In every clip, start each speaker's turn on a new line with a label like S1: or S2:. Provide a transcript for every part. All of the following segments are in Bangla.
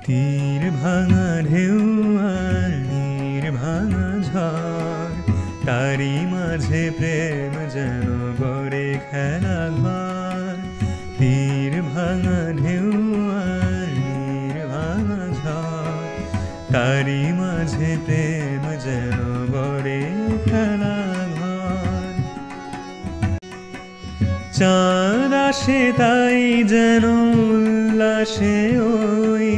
S1: তীর ভাঙা ঢেউ আর নীর ভাঙা ঝড়, তারই মাঝে প্রেম যেন গড়ে খেলা ঘর। তীর ভাঙা ঢেউ আর নীর ভাঙা ঝড়, তারই মাঝে প্রেম যেন গড়ে খেলা ঘর। চাঁদ আসে তাই যেন উল্লাসে ওই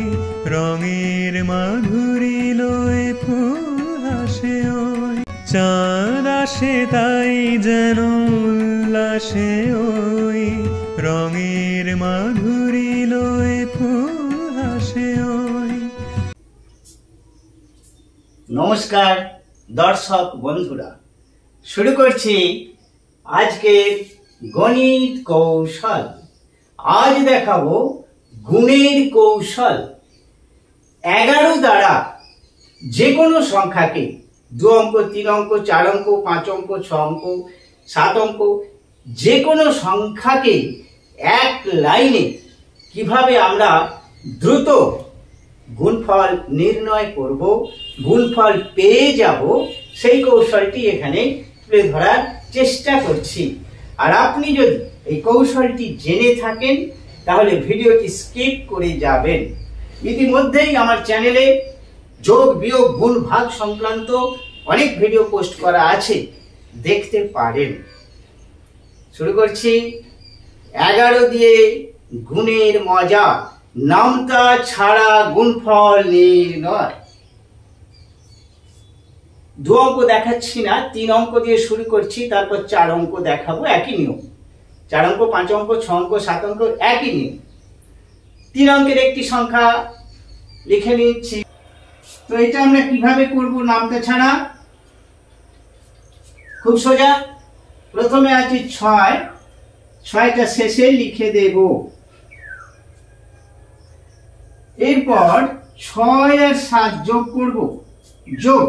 S1: রঙের মাধুরী লয়ে ফুল হাসে ওই। চাঁদ আসে তাই যেন উল্লাসে ওই রঙের মাধুরী লয়ে ফুল হাসে ওই।
S2: নমস্কার দর্শক বন্ধুরা, শুরু করছি আজকের গণিত কৌশল। আজ দেখাবো গুণের কৌশল। 11 দ্বারা যে কোনো সংখ্যাকে 2 অঙ্ক, 3 অঙ্ক, 4 অঙ্ক, 5 অঙ্ক, 6 অঙ্ক, 7 অঙ্ক যে কোনো সংখ্যাকে এক লাইনে কিভাবে আমরা দ্রুত গুণফল নির্ণয় করব, গুণফল পেয়ে যাব, সেই কৌশলটি এখানে তুলে ধরার চেষ্টা করছি। আর আপনি যদি এই কৌশলটি জেনে থাকেন তাহলে ভিডিওটি স্কিপ করে যাবেন। ইতিমধ্যেই আমার চ্যানেলে যোগ বিয়োগ গুণ ভাগ সংক্রান্ত অনেক ভিডিও পোস্ট করা আছে, দেখতে পারেন। শুরু করছি 11 দিয়ে গুণের মজা, নামতা ছাড়া গুণফল নির্ণয়। 2 অঙ্ক দেখাচ্ছি না, 3 অঙ্ক দিয়ে শুরু করছি, তারপর 4 অঙ্ক দেখাবো। একই নিয়ম, 4 অঙ্ক, 5 অঙ্ক, 6 অঙ্ক, 7 অঙ্ক একই নিয়ম। 3 অঙ্কের একটি সংখ্যা লিখে নিচ্ছি। তো এটা আমরা কিভাবে করব নামতা ছাড়া? খুব সোজা। প্রথমে আছে 6, 6টা শেষে লিখে দেব। এরপর 6 আর 7 যোগ করব। যোগ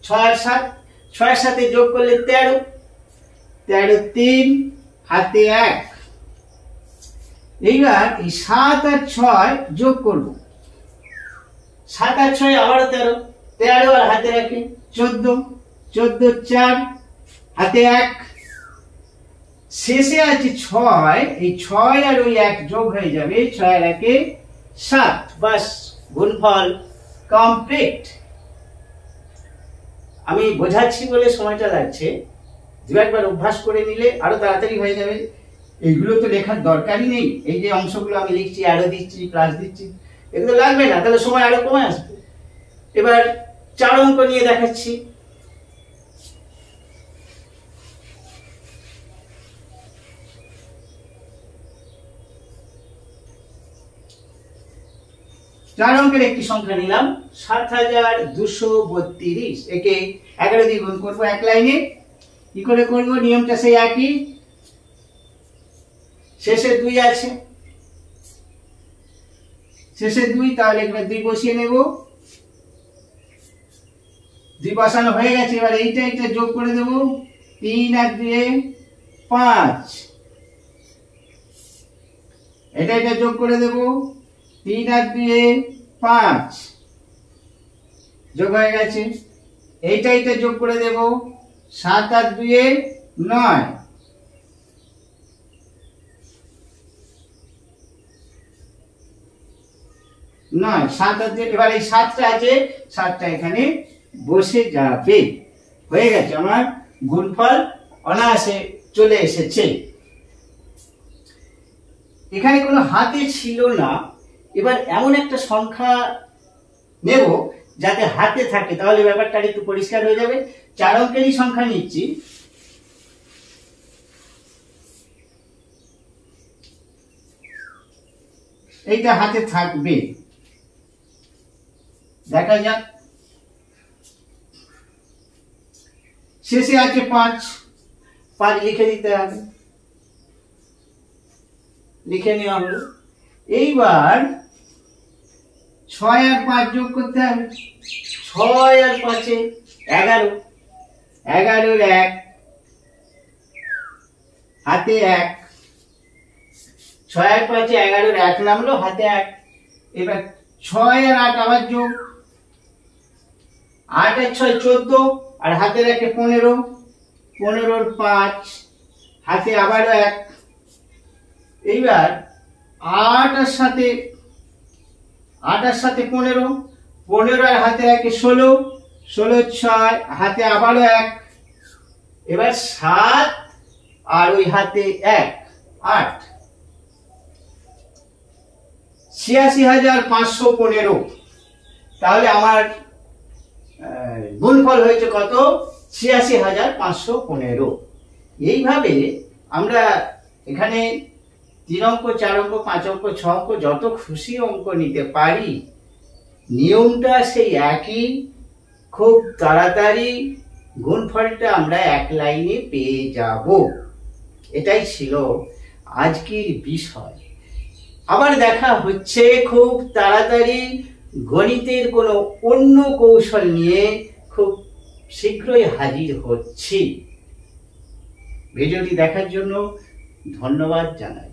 S2: 6 আর 7, 6 এর সাথে যোগ করলে 13, 13 3 হাতে 1। এইবার এই 7 আর 6 যোগ করব। 7 আর 6 আবার 13, 13 আর হাতে 1 14, 14 4 হাতে 1। শেষে আছে 6, এই 6 আর ওই 1 যোগ হয়ে যাবে, 6 আর 1 7। বাস, গুণফল কমপ্লিট। আমি বোঝাচ্ছি বলে সময়টা লাগছে, দু একবার অভ্যাস করে নিলে আরো তাড়াতাড়ি হয়ে যাবে। এইগুলো তো লেখার দরকারই নেই। এই যে অংশগুলো আমি লিখছি, অ্যারো দিচ্ছি, প্লাস দিচ্ছি, এগুলো লাগবে না, তাহলে সময় আরো কমে আসবে। এবার 4 অঙ্ক নিয়ে দেখাচ্ছি। চার অঙ্কের একটি সংখ্যা নিলাম 7232। একে 11 দিয়ে গুণ করবো এক লাইনে। কি করে করব? নিয়মটা সেই একই, শেষে 2 আছে, শেষে 2, তাহলে এখানে 2 বসিয়ে নেব। 2 বসানো হয়ে গেছে। এবার এইটা যোগ করে দেব। 3 আর 2 5, এটা যোগ করে দেব। 3 আর 2 5 যোগ হয়ে গেছে। এইটা যোগ করে দেব। 7 আর 2 9, 7 আর 2, এবার এই 7টা আছে, 7টা এখানে বসে যাবে। হয়ে গেছে, আমার গুণফল অনায়াসে চলে এসেছে। এখানে কোনো হাতে ছিল না। এবার এমন একটা সংখ্যা নেব যাতে হাতে থাকে, তাহলে ব্যাপারটা একটু পরিষ্কার হয়ে যাবে। 4 অঙ্কেরই সংখ্যা নিচ্ছি। এইটা হাতে থাকবে, দেখা যাক। শেষে আছে 5, 5 লিখে দিতে হবে, লিখে নেওয়া হলো। এইবার 6 আর 5 যোগ করতে হবে। 6 আর 5 11, 11 1 হাতে 1, 6 আর 5 11 1 নামলো, হাতে 1। এবার 6 আর 8 আবার যোগ, 8 আর 6 14, আর হাতে রাখে 15, 15 আর 5, হাতে আবারও 1। এইবার 8 আর সাথে 15, 15 আর হাতে রাখে 16, 16 6, হাতে আবারও 1। এবার 7 আর ওই হাতে 1, 8, ৮৬,৫১৫। তাহলে আমার গুণফল হয়েছে কত? ৮৬,৫১৫। এইভাবে আমরা এখানে 3 অঙ্ক, 4 অঙ্ক, 5 অঙ্ক, 6 অঙ্ক যত খুশি অঙ্ক নিতে পারি। নিয়মটা সেই একই, খুব তাড়াতাড়ি গুণফলটা আমরা এক লাইনে পেয়ে যাব। এটাই ছিল আজকের বিষয়। আবার দেখা হচ্ছে খুব তাড়াতাড়ি গণিতের কোনো অন্য কৌশল নিয়ে খুব শীঘ্রই হাজির হচ্ছি। ভিডিওটি দেখার জন্য ধন্যবাদ জানাই।